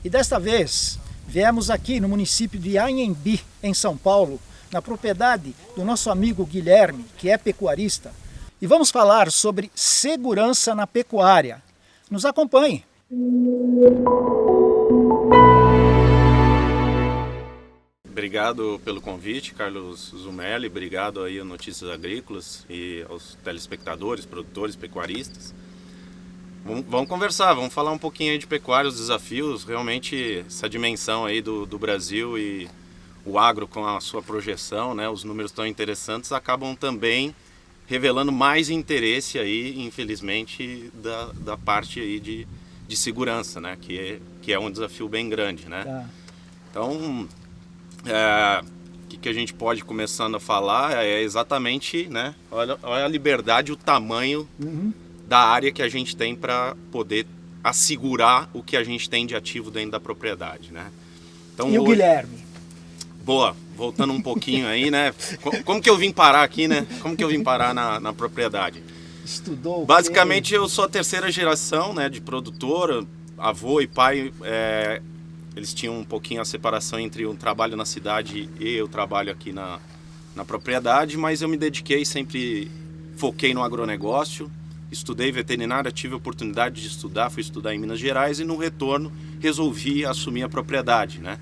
E desta vez, viemos aqui no município de Anhembi, em São Paulo, na propriedade do nosso amigo Guilherme, que é pecuarista, e vamos falar sobre segurança na pecuária. Nos acompanhe! Obrigado pelo convite, Carlos Zumelli. Obrigado aí a Notícias Agrícolas e aos telespectadores, produtores, pecuaristas. Vamos conversar, vamos falar um pouquinho aí de pecuária, os desafios, realmente essa dimensão aí do Brasil e o agro com a sua projeção, né, os números tão interessantes, acabam também revelando mais interesse aí, infelizmente, da parte aí de segurança, né, que é um desafio bem grande, né. Tá. Então, o que a gente pode começando a falar é exatamente, né, olha a liberdade, o tamanho da área que a gente tem para poder assegurar o que a gente tem de ativo dentro da propriedade, né. Então, E o Guilherme? Boa, voltando um pouquinho aí, né, como que eu vim parar aqui, né, como que eu vim parar na propriedade? Estudou o Basicamente eu sou a terceira geração, né, de produtor, avô e pai, eles tinham um pouquinho a separação entre o trabalho na cidade e o trabalho aqui na propriedade, mas eu me dediquei, sempre foquei no agronegócio, estudei veterinária, tive a oportunidade de estudar, fui estudar em Minas Gerais e no retorno resolvi assumir a propriedade, né.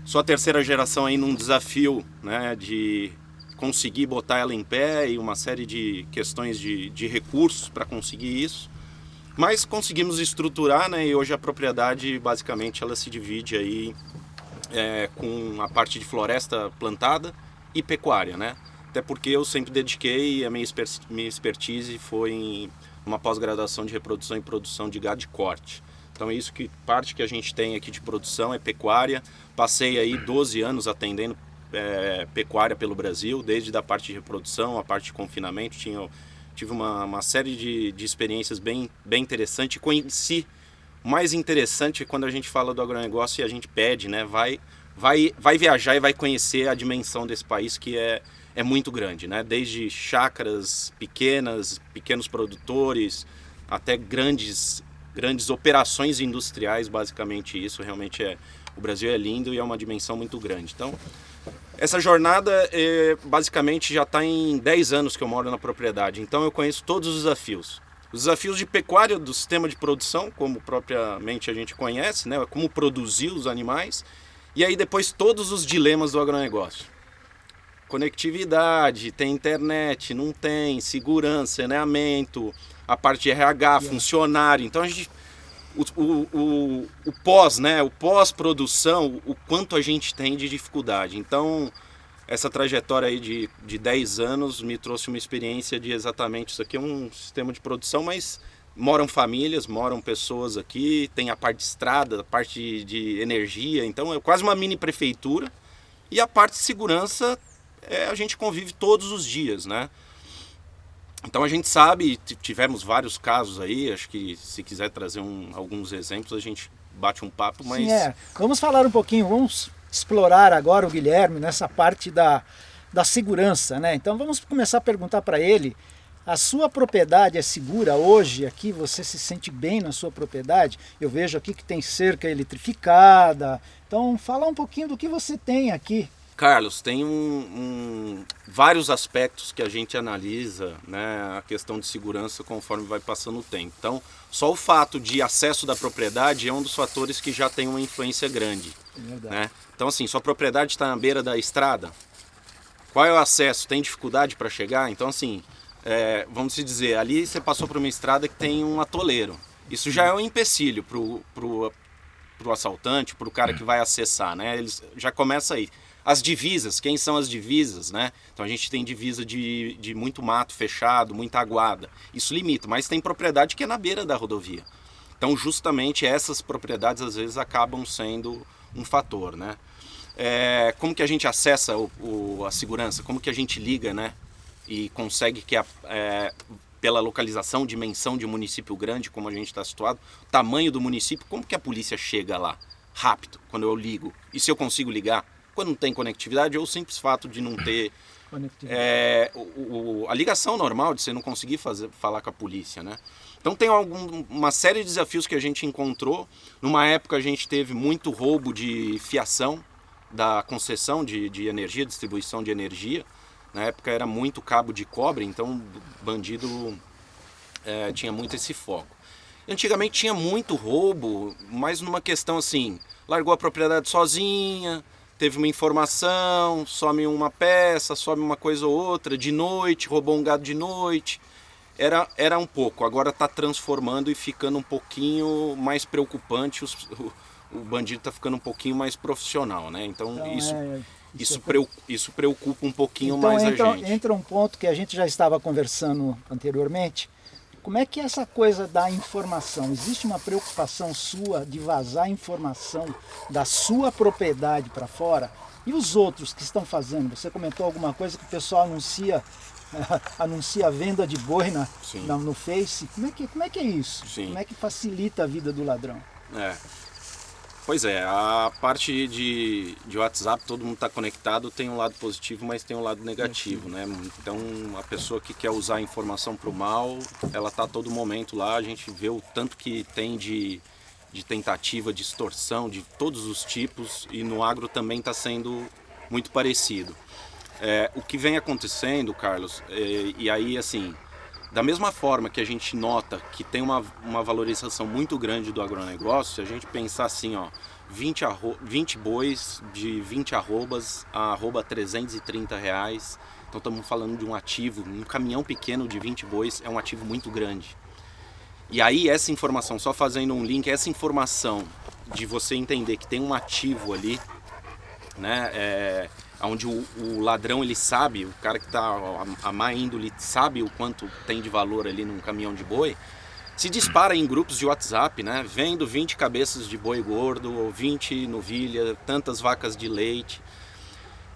Sou a terceira geração aí num desafio, né, de conseguir botar ela em pé e uma série de questões de recursos para conseguir isso. Mas conseguimos estruturar, né, e hoje a propriedade basicamente ela se divide aí com a parte de floresta plantada e pecuária, né? Até porque eu sempre dediquei, a minha expertise foi em uma pós-graduação de reprodução e produção de gado de corte. Então isso que parte que a gente tem aqui de produção é pecuária. Passei aí 12 anos atendendo pecuária pelo Brasil, desde da parte de reprodução, a parte de confinamento. Tive uma série de experiências bem interessantes. Conheci, o mais interessante é quando a gente fala do agronegócio e a gente pede, né, vai viajar e vai conhecer a dimensão desse país que é muito grande, né? Desde chácaras pequenos produtores, até grandes operações industriais, basicamente isso. Realmente o Brasil é lindo e é uma dimensão muito grande. Então, essa jornada basicamente já está em 10 anos que eu moro na propriedade, então eu conheço todos os desafios. Os desafios de pecuária, do sistema de produção, como propriamente a gente conhece, né? Como produzir os animais, e aí depois todos os dilemas do agronegócio. Conectividade, tem internet, não tem, segurança, saneamento, a parte de RH, funcionário. Então a gente, o pós, né, o pós-produção, o quanto a gente tem de dificuldade. Então essa trajetória aí de 10 anos me trouxe uma experiência de exatamente isso aqui, é um sistema de produção, mas moram famílias, moram pessoas aqui, tem a parte de estrada, a parte de energia, então é quase uma mini prefeitura. E a parte de segurança, a gente convive todos os dias, né? Então a gente sabe, tivemos vários casos aí, acho que se quiser trazer alguns exemplos a gente bate um papo, mas... Sim, vamos falar um pouquinho, vamos explorar agora o Guilherme nessa parte da segurança, né? Então vamos começar a perguntar para ele, a sua propriedade é segura hoje aqui? Você se sente bem na sua propriedade? Eu vejo aqui que tem cerca eletrificada, então fala um pouquinho do que você tem aqui. Carlos, tem vários aspectos que a gente analisa, né, a questão de segurança conforme vai passando o tempo. Então, só o fato de acesso da propriedade é um dos fatores que já tem uma influência grande. Né? Então, assim, sua propriedade está na beira da estrada, qual é o acesso? Tem dificuldade para chegar? Então, assim, vamos dizer, ali você passou por uma estrada que tem um atoleiro. Isso já é um empecilho pro assaltante, pro cara que vai acessar, né? Eles já começa aí. As divisas, quem são as divisas, né? Então a gente tem divisa de muito mato fechado, muita aguada. Isso limita, mas tem propriedade que é na beira da rodovia. Então justamente essas propriedades às vezes acabam sendo um fator, né? Como que a gente acessa a segurança? Como que a gente liga, né? E consegue que pela localização, dimensão de município grande, como a gente está situado, tamanho do município, como que a polícia chega lá? Rápido, quando eu ligo. E se eu consigo ligar? Quando não tem conectividade, ou o simples fato de não ter a ligação normal de você não conseguir falar com a polícia, né? Então tem uma série de desafios que a gente encontrou. Numa época a gente teve muito roubo de fiação da concessão de energia, distribuição de energia. Na época era muito cabo de cobre, então o bandido tinha muito esse foco. Antigamente tinha muito roubo, mas numa questão assim, largou a propriedade sozinha, teve uma informação, some uma peça, some uma coisa ou outra, de noite, roubou um gado de noite. Era um pouco, agora está transformando e ficando um pouquinho mais preocupante, o bandido está ficando um pouquinho mais profissional, né? Então isso preocupa um pouquinho mais a gente. Entra um ponto que a gente já estava conversando anteriormente. Como é que é essa coisa da informação? Existe uma preocupação sua de vazar informação da sua propriedade para fora? E os outros que estão fazendo? Você comentou alguma coisa que o pessoal anuncia a venda de boi no Face. Como é que é isso? Sim. Como é que facilita a vida do ladrão? Pois é, a parte de WhatsApp, todo mundo está conectado, tem um lado positivo, mas tem um lado negativo, né? Então, a pessoa que quer usar a informação para o mal, ela está a todo momento lá, a gente vê o tanto que tem de tentativa de extorsão, de todos os tipos, e no agro também está sendo muito parecido. O que vem acontecendo, Carlos, e aí assim, da mesma forma que a gente nota que tem uma valorização muito grande do agronegócio, se a gente pensar assim, 20 bois de 20 arrobas a arroba R$330, então estamos falando de um ativo, um caminhão pequeno de 20 bois é um ativo muito grande. E aí essa informação, só fazendo um link, essa informação de você entender que tem um ativo ali, né, onde o ladrão ele sabe, o cara que está a má índole sabe o quanto tem de valor ali num caminhão de boi, se dispara em grupos de WhatsApp, né, vendo 20 cabeças de boi gordo, ou 20 novilha, tantas vacas de leite.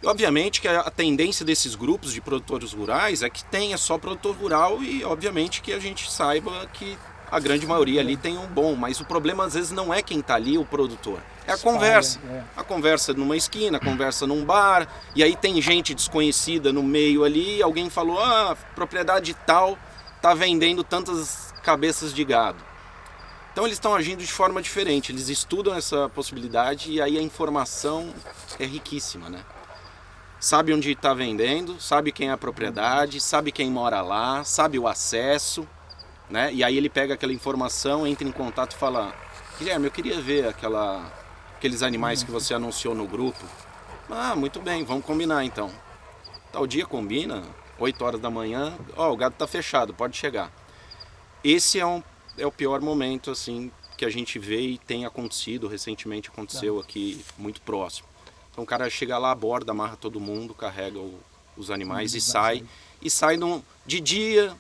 E obviamente que a tendência desses grupos de produtores rurais é que tenha só produtor rural e obviamente que a gente saiba que a grande maioria ali tem um bom, mas o problema às vezes não é quem está ali, o produtor. É a conversa. A conversa numa esquina, a conversa num bar, e aí tem gente desconhecida no meio ali, alguém falou, propriedade tal está vendendo tantas cabeças de gado. Então eles estão agindo de forma diferente, eles estudam essa possibilidade e aí a informação é riquíssima, né? Sabe onde está vendendo, sabe quem é a propriedade, sabe quem mora lá, sabe o acesso, né? E aí ele pega aquela informação, entra em contato e fala, Guilherme, eu queria ver aqueles animais que você anunciou no grupo. Muito bem, vamos combinar então. Tal dia combina, 8 horas da manhã, o gado está fechado, pode chegar. Esse é o pior momento assim que a gente vê e tem acontecido, recentemente aconteceu aqui muito próximo. Então o cara chega lá, aborda, amarra todo mundo, carrega os animais e sai. E sai de dia...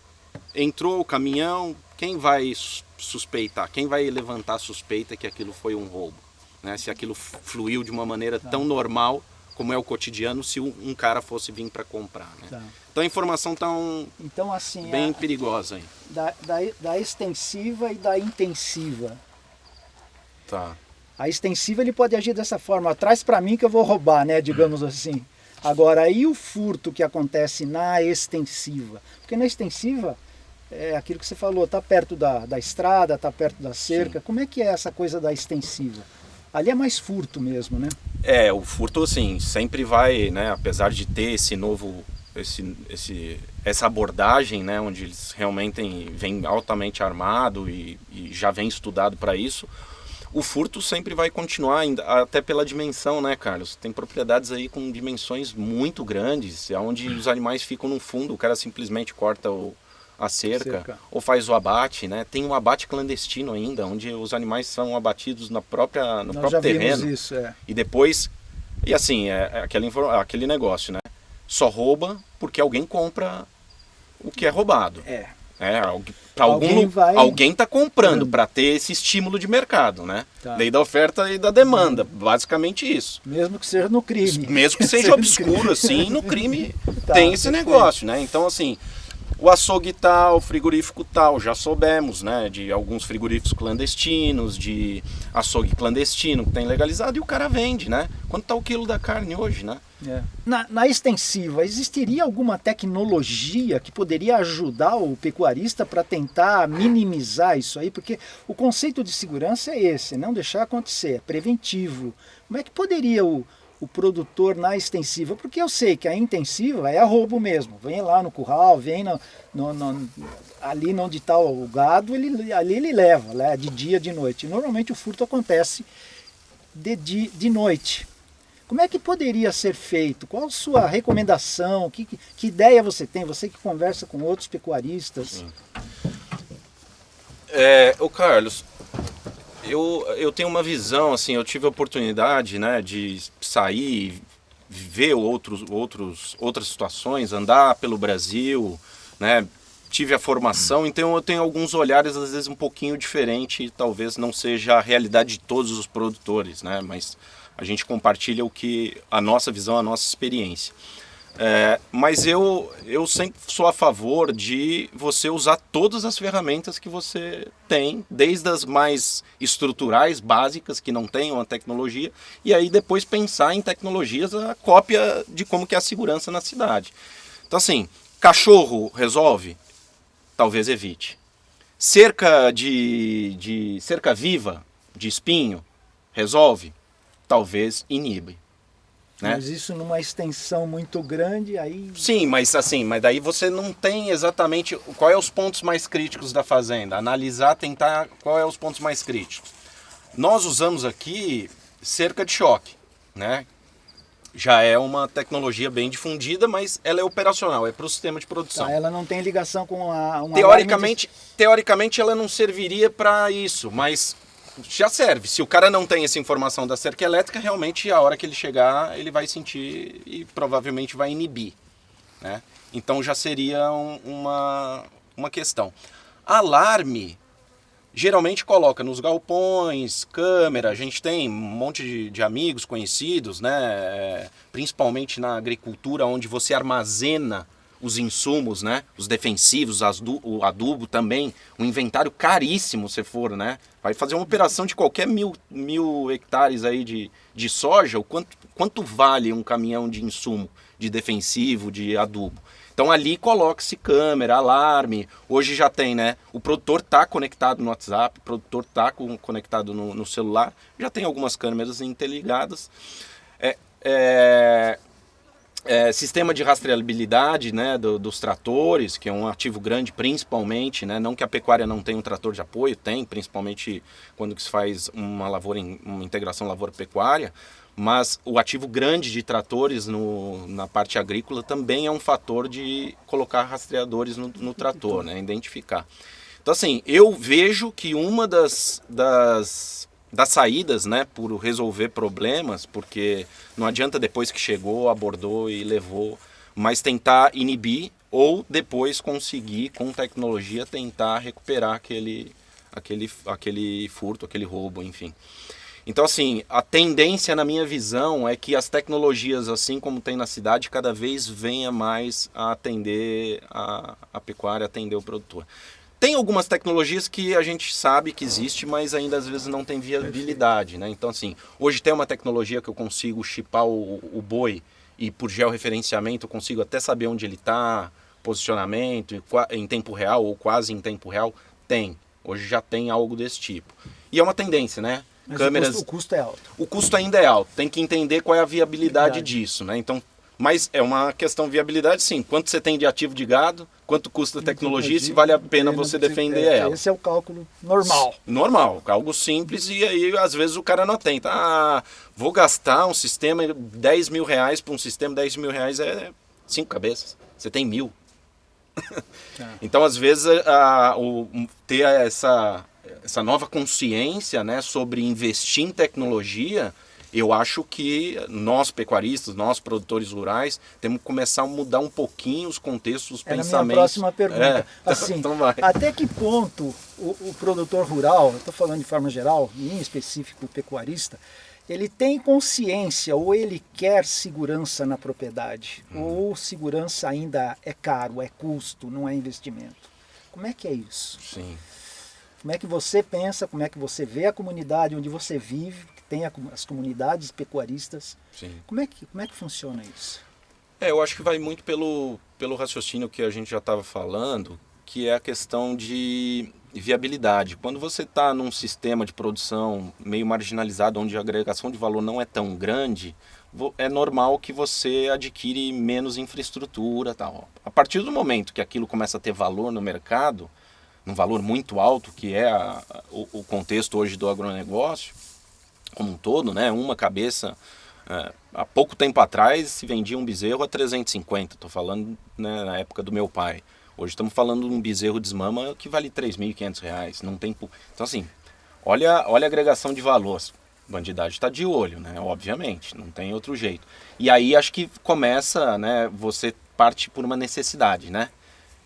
Entrou o caminhão, quem vai suspeitar? Quem vai levantar a suspeita que aquilo foi um roubo? Né? Se aquilo fluiu de uma maneira tão normal como é o cotidiano se um cara fosse vir para comprar. Né? Então a informação está bem perigosa aí. Da extensiva e da intensiva. A extensiva ele pode agir dessa forma, traz para mim que eu vou roubar, né? Digamos assim. Agora, e o furto que acontece na extensiva? Porque na extensiva, é aquilo que você falou, está perto da estrada, está perto da cerca. Sim. Como é que é essa coisa da extensiva? Ali é mais furto mesmo, né? O furto, assim, sempre vai, né? Apesar de ter essa abordagem, né? Onde eles realmente vêm altamente armado e já vem estudado para isso. O furto sempre vai continuar, até pela dimensão, né, Carlos? Tem propriedades aí com dimensões muito grandes, onde os animais ficam no fundo, o cara simplesmente corta a cerca ou faz o abate, né? Tem um abate clandestino ainda, onde os animais são abatidos no próprio terreno. Vimos isso, E depois, e assim, aquele negócio, né? Só rouba porque alguém compra o que é roubado. Alguém está comprando para ter esse estímulo de mercado, né? Lei da oferta e da demanda, basicamente isso. Mesmo que seja no crime. Mesmo que seja obscuro, assim, no crime tem esse negócio, né? Então, assim, o açougue tal, o frigorífico tal, já soubemos, né, de alguns frigoríficos clandestinos, de açougue clandestino que tem legalizado e o cara vende, né? Quanto está o quilo da carne hoje, né? Na extensiva, existiria alguma tecnologia que poderia ajudar o pecuarista para tentar minimizar isso aí? Porque o conceito de segurança é esse, não deixar acontecer, é preventivo. Como é que poderia o produtor na extensiva? Porque eu sei que a intensiva é a roubo mesmo. Vem lá no curral, vem ali onde está o gado, ali ele leva, né, de dia, de noite. Normalmente o furto acontece de noite. Como é que poderia ser feito? Qual a sua recomendação? Que ideia você tem? Você que conversa com outros pecuaristas. Ô Carlos, eu tenho uma visão, assim, eu tive a oportunidade, né, de sair, ver outras situações, andar pelo Brasil, né, tive a formação, então eu tenho alguns olhares às vezes um pouquinho diferente, talvez não seja a realidade de todos os produtores, né, mas a gente compartilha a nossa visão, a nossa experiência. Mas eu sempre sou a favor de você usar todas as ferramentas que você tem, desde as mais estruturais, básicas, que não tenham a tecnologia, e aí depois pensar em tecnologias, a cópia de como que é a segurança na cidade. Então assim, cachorro resolve? Talvez evite. Cerca cerca viva, de espinho, resolve? Talvez inibe. Né? Mas isso numa extensão muito grande, aí... Sim, mas daí você não tem exatamente qual é os pontos mais críticos da fazenda. Analisar, tentar qual é os pontos mais críticos. Nós usamos aqui cerca de choque, né? Já é uma tecnologia bem difundida, mas ela é operacional, é para o sistema de produção. Tá, ela não tem ligação com um teoricamente ela não serviria para isso, mas já serve. Se o cara não tem essa informação da cerca elétrica, realmente a hora que ele chegar, ele vai sentir e provavelmente vai inibir, né? Então já seria uma questão. Alarme, geralmente coloca nos galpões, câmera, a gente tem um monte de amigos conhecidos, né? Principalmente na agricultura, onde você armazena os insumos, né? Os defensivos, o adubo também, um inventário caríssimo se for, né? Vai fazer uma operação de qualquer mil hectares aí de soja, o quanto vale um caminhão de insumo, de defensivo, de adubo? Então ali coloca-se câmera, alarme, hoje já tem, né? O produtor está conectado no WhatsApp, o produtor está conectado no celular, já tem algumas câmeras interligadas. Sistema de rastreabilidade, né, dos tratores, que é um ativo grande principalmente, né, não que a pecuária não tenha um trator de apoio, tem, principalmente quando se faz uma integração lavoura-pecuária, mas o ativo grande de tratores na parte agrícola também é um fator de colocar rastreadores no trator, né, identificar. Então assim, eu vejo que uma das saídas, né, por resolver problemas, porque não adianta depois que chegou, abordou e levou, mas tentar inibir ou depois conseguir, com tecnologia, tentar recuperar aquele furto, aquele roubo, enfim. Então assim, a tendência na minha visão é que as tecnologias, assim como tem na cidade, cada vez venha mais a atender a pecuária, atender o produtor. Tem algumas tecnologias que a gente sabe que existe, mas ainda às vezes não tem viabilidade, né? Então assim, hoje tem uma tecnologia que eu consigo chipar o boi e por georreferenciamento eu consigo até saber onde ele está, posicionamento em tempo real ou quase em tempo real. Tem, hoje já tem algo desse tipo. E é uma tendência, né? Mas câmeras... o custo é alto. O custo ainda é alto, tem que entender qual é a viabilidade disso, né? Então, mas é uma questão de viabilidade, sim. Quanto você tem de ativo de gado, quanto custa a tecnologia e se vale a pena você defender ela. Esse é o cálculo normal. Normal, algo simples, e aí às vezes o cara não atenta. Vou gastar um sistema, R$10 mil para um sistema, R$10 mil é 5 cabeças, você tem 1.000. Então às vezes ter essa nova consciência, né, sobre investir em tecnologia Eu acho que nós pecuaristas, nós produtores rurais, temos que começar a mudar um pouquinho os contextos, os pensamentos. A minha próxima pergunta. Assim, então vai. Até que ponto o produtor rural, eu estou falando de forma geral, e em específico o pecuarista, ele tem consciência ou ele quer segurança na propriedade? Ou segurança ainda é caro, é custo, não é investimento? Como é que é isso? Sim. Como é que você pensa, como é que você vê a comunidade onde você vive, que tem as comunidades pecuaristas? Sim. Como é que funciona isso? Eu acho que vai muito pelo raciocínio que a gente já estava falando, que é a questão de viabilidade. Quando você está num sistema de produção meio marginalizado, onde a agregação de valor não é tão grande, é normal que você adquire menos infraestrutura, tal. A partir do momento que aquilo começa a ter valor no mercado, um valor muito alto, que é o contexto hoje do agronegócio, como um todo, né? Uma cabeça, há pouco tempo atrás se vendia um bezerro a 350, estou falando, né, na época do meu pai. Hoje estamos falando de um bezerro desmama que vale R$3.500, não tem... Então assim, olha a agregação de valor. A bandidagem está de olho, né? Obviamente, não tem outro jeito. E aí acho que começa, né, você parte por uma necessidade, né?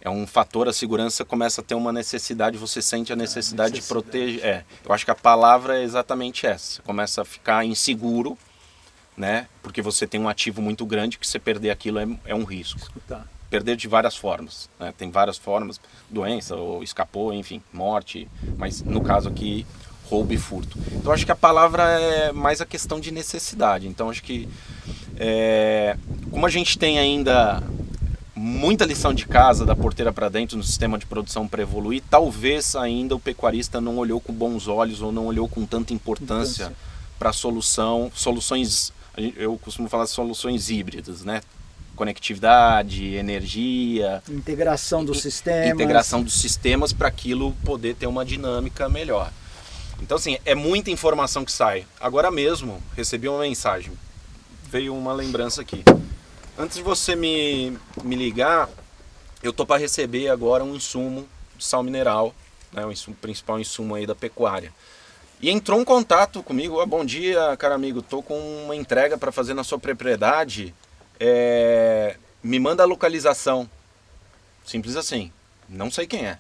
É um fator, a segurança começa a ter uma necessidade, você sente a necessidade de proteger. Eu acho que a palavra é exatamente essa. Você começa a ficar inseguro, né? Porque você tem um ativo muito grande que você perder aquilo é um risco. Escutar. Perder de várias formas, né? Tem várias formas, doença, ou escapou, enfim, morte, mas no caso aqui, roubo e furto. Então acho que a palavra é mais a questão de necessidade. Então acho que como a gente tem ainda muita lição de casa da porteira para dentro no sistema de produção para evoluir, talvez ainda o pecuarista não olhou com bons olhos ou não olhou com tanta importância para soluções, eu costumo falar soluções híbridas, né? Conectividade, energia, integração dos sistemas. Integração dos sistemas para aquilo poder ter uma dinâmica melhor. Então assim, é muita informação que sai. Agora mesmo recebi uma mensagem, veio uma lembrança aqui. Antes de você me ligar, eu tô para receber agora um insumo de sal mineral, né, o principal insumo aí da pecuária. E entrou um contato comigo, bom dia, cara amigo, tô com uma entrega para fazer na sua propriedade, me manda a localização. Simples assim, não sei quem é.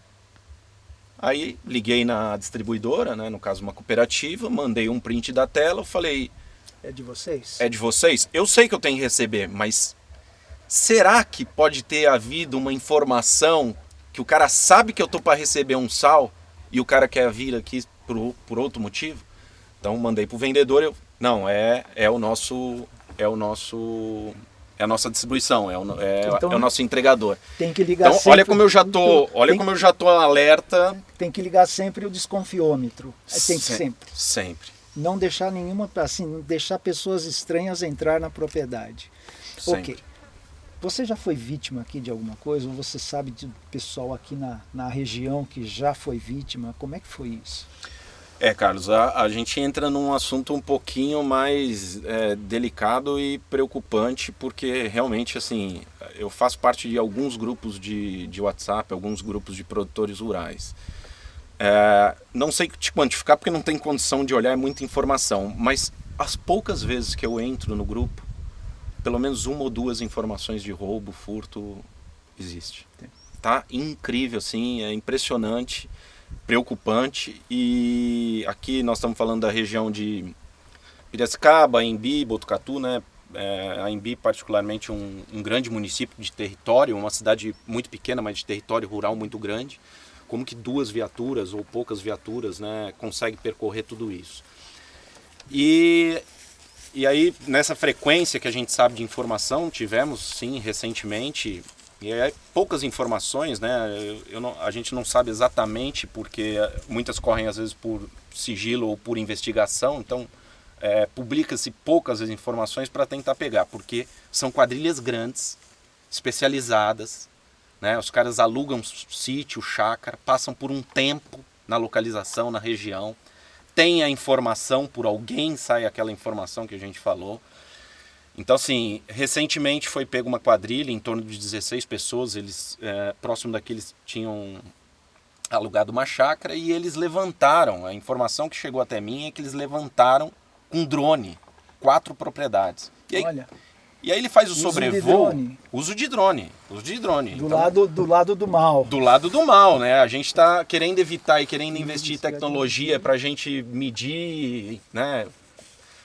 Aí liguei na distribuidora, né, no caso uma cooperativa, mandei um print da tela, falei... É de vocês? É de vocês? Eu sei que eu tenho que receber, mas... será que pode ter havido uma informação que o cara sabe que eu tô para receber um sal e o cara quer vir aqui por outro motivo? Então mandei pro vendedor, não, é a nossa distribuição, então, é o nosso entregador. Tem que ligar então, sempre. Olha como eu já tô alerta. Tem que ligar sempre o desconfiômetro. Tem que sempre. Sempre. Não deixar não deixar pessoas estranhas entrar na propriedade. Sempre. Ok. Você já foi vítima aqui de alguma coisa? Ou você sabe de pessoal aqui na região que já foi vítima? Como é que foi isso? Carlos, a gente entra num assunto um pouquinho mais delicado e preocupante, porque realmente, assim, eu faço parte de alguns grupos de WhatsApp, alguns grupos de produtores rurais. Não sei te quantificar porque não tem condição de olhar, é muita informação, mas as poucas vezes que eu entro no grupo, pelo menos uma ou duas informações de roubo, furto, existe. Tá incrível, assim, é impressionante, preocupante. E aqui nós estamos falando da região de Piracicaba, Embi, Botucatu, né? A Embi particularmente um grande município de território, uma cidade muito pequena, mas de território rural muito grande. Como que 2 viaturas ou poucas viaturas, né, conseguem percorrer tudo isso? E aí, nessa frequência que a gente sabe de informação, tivemos, sim, recentemente, e poucas informações, né? A gente não sabe exatamente, porque muitas correm, às vezes, por sigilo ou por investigação, então publica-se poucas informações para tentar pegar, porque são quadrilhas grandes, especializadas, né? Os caras alugam sítio, chácara, passam por um tempo na localização, na região, tem a informação, por alguém sai aquela informação que a gente falou. Então, assim, recentemente foi pego uma quadrilha em torno de 16 pessoas, eles, próximo daqueles tinham alugado uma chácara e eles levantaram, a informação que chegou até mim é que eles levantaram com drone 4 propriedades. Olha. E aí ele faz o sobrevoo. Uso de drone. Do lado do mal. Do lado do mal, né? A gente está querendo evitar e querendo investir em tecnologia para a gente medir, né?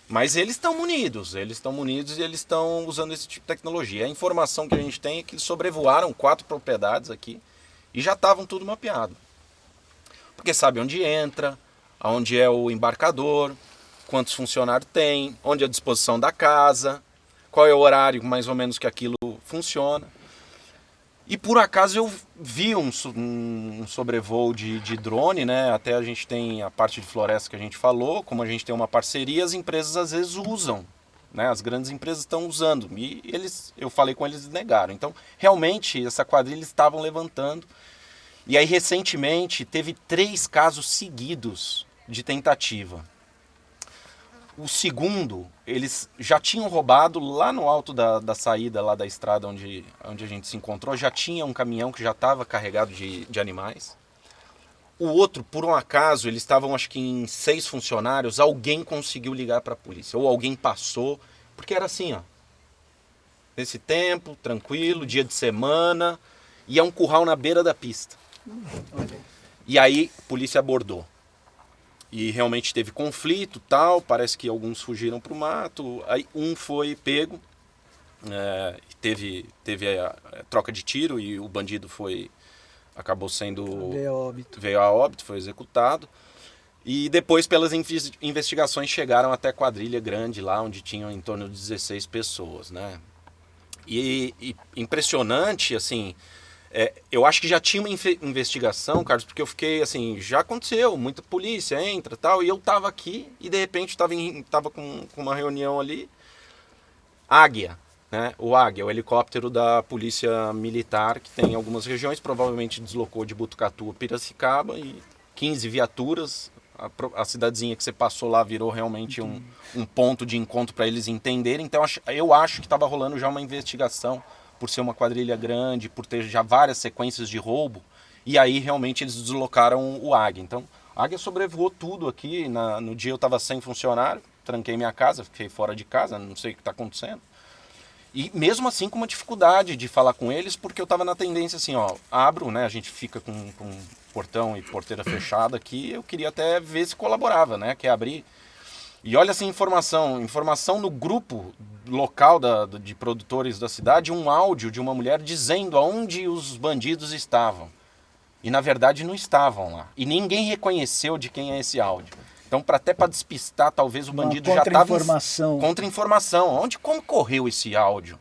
Mas eles estão munidos e eles estão usando esse tipo de tecnologia. A informação que a gente tem é que eles sobrevoaram 4 propriedades aqui e já estavam tudo mapeado. Porque sabe onde entra, aonde é o embarcador, quantos funcionários tem, onde é a disposição da casa, qual é o horário mais ou menos que aquilo funciona. E por acaso eu vi um sobrevoo de drone, né? Até a gente tem a parte de floresta que a gente falou, como a gente tem uma parceria, as empresas às vezes usam, né? As grandes empresas estão usando e eu falei com eles e negaram. Então realmente essa quadrilha eles estavam levantando. E aí recentemente teve 3 casos seguidos de tentativa. O segundo, eles já tinham roubado lá no alto da saída lá da estrada onde a gente se encontrou, já tinha um caminhão que já estava carregado de animais. O outro, por um acaso, eles estavam acho que em 6 funcionários, alguém conseguiu ligar para a polícia, ou alguém passou, porque era assim, ó. Nesse tempo, tranquilo, dia de semana, e é um curral na beira da pista. E aí a polícia abordou. E realmente teve conflito, tal, parece que alguns fugiram para o mato, aí um foi pego, teve a troca de tiro e o bandido acabou sendo... Veio a óbito, foi executado. E depois, pelas investigações, chegaram até quadrilha grande lá, onde tinham em torno de 16 pessoas, né? E impressionante, assim... eu acho que já tinha uma investigação, Carlos, porque eu fiquei assim, já aconteceu, muita polícia entra e tal, e eu tava aqui e de repente tava com uma reunião ali, Águia, né? O Águia, o helicóptero da polícia militar que tem em algumas regiões, provavelmente deslocou de Botucatu a Piracicaba e 15 viaturas, a cidadezinha que você passou lá virou realmente um ponto de encontro para eles entenderem, então eu acho que estava rolando já uma investigação por ser uma quadrilha grande, por ter já várias sequências de roubo, e aí realmente eles deslocaram o Águia. Então, a Águia sobrevoou tudo aqui, no dia eu estava sem funcionário, tranquei minha casa, fiquei fora de casa, não sei o que está acontecendo. E mesmo assim com uma dificuldade de falar com eles, porque eu estava na tendência assim, ó, abro, né, a gente fica com portão e porteira fechada aqui, eu queria até ver se colaborava, né, que é abrir. E olha essa informação no grupo local de produtores da cidade, um áudio de uma mulher dizendo aonde os bandidos estavam. E na verdade não estavam lá. E ninguém reconheceu de quem é esse áudio. Então até para despistar, talvez o bandido já estava... Contra-informação. Como correu esse áudio?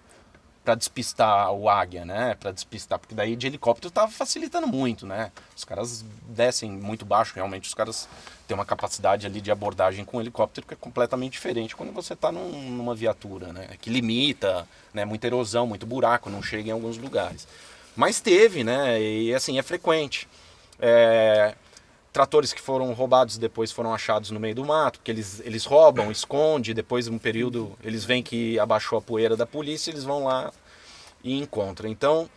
Para despistar o Águia, né? Para despistar, porque daí de helicóptero estava facilitando muito, né? Os caras descem muito baixo, realmente os caras têm uma capacidade ali de abordagem com helicóptero que é completamente diferente quando você está numa viatura, né? Que limita, né? Muita erosão, muito buraco, não chega em alguns lugares. Mas teve, né? E assim, é frequente. Tratores que foram roubados depois foram achados no meio do mato, porque eles roubam, escondem, depois de um período eles veem que abaixou a poeira da polícia, eles vão lá e encontram. Então,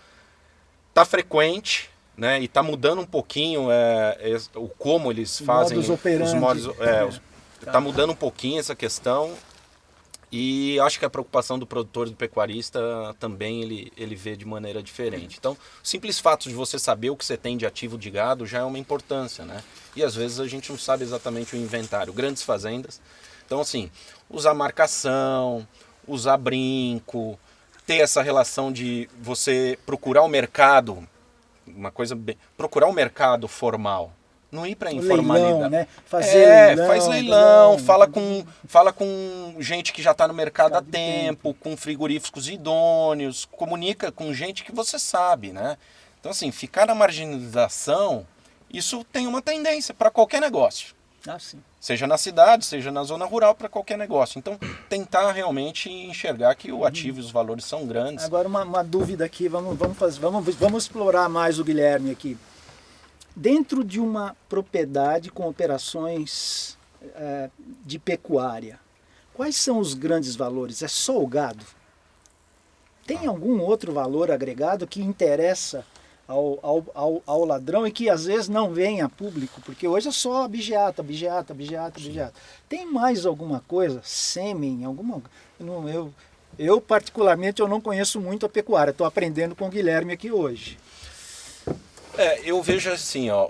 tá frequente, né, e tá mudando um pouquinho o como eles fazem os modos. Tá mudando um pouquinho essa questão. E acho que a preocupação do produtor e do pecuarista também ele vê de maneira diferente. Então, o simples fato de você saber o que você tem de ativo de gado já é uma importância, né? E às vezes a gente não sabe exatamente o inventário. Grandes fazendas. Então, assim, usar marcação, usar brinco, ter essa relação de você procurar o mercado, procurar o mercado formal. Não ir para informalidade. Leilão, né? Leilão, faz leilão, fala com gente que já está no mercado há tempo, com frigoríficos idôneos, comunica com gente que você sabe, né? Então, assim, ficar na marginalização, isso tem uma tendência para qualquer negócio. Sim. Seja na cidade, seja na zona rural, para qualquer negócio. Então, tentar realmente enxergar que o ativo e os valores são grandes. Agora, uma dúvida aqui, vamos explorar mais o Guilherme aqui. Dentro de uma propriedade com operações de pecuária, quais são os grandes valores? É só o gado? Tem algum outro valor agregado que interessa ao ladrão e que às vezes não vem a público, porque hoje é só abigeata. Tem mais alguma coisa? Sêmen? Alguma? Eu particularmente eu não conheço muito a pecuária, estou aprendendo com o Guilherme aqui hoje. Eu vejo assim, ó,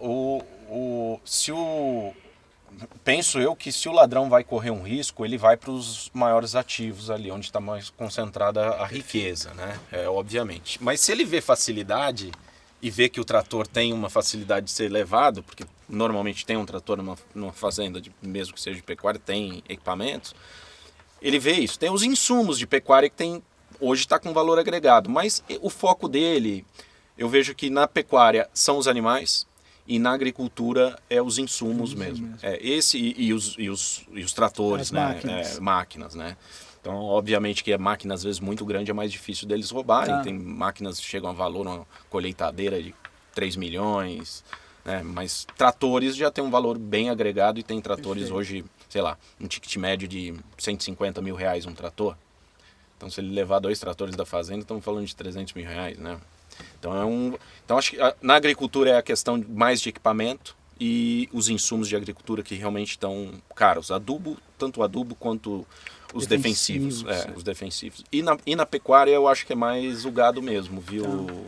penso eu que se o ladrão vai correr um risco, ele vai para os maiores ativos ali, onde está mais concentrada a riqueza, né? Obviamente. Mas se ele vê facilidade e vê que o trator tem uma facilidade de ser levado, porque normalmente tem um trator numa fazenda, mesmo que seja de pecuária, tem equipamentos, ele vê isso. Tem os insumos de pecuária que hoje está com valor agregado, mas o foco dele, eu vejo que na pecuária são os animais, e na agricultura os insumos mesmo. E os tratores, as né? Máquinas, né? Então, obviamente que a máquina às vezes muito grande é mais difícil deles roubarem. Tem máquinas que chegam a valor, uma colheitadeira de 3 milhões, né? Mas tratores já tem um valor bem agregado e tem tratores hoje, sei lá, um ticket médio de 150 mil reais um trator. Então, se ele levar 2 tratores da fazenda, estamos falando de 300 mil reais, né? Então acho que na agricultura é a questão mais de equipamento e os insumos de agricultura que realmente estão caros. Tanto o adubo quanto os defensivos. Os defensivos. E na pecuária eu acho que é mais o gado mesmo, viu?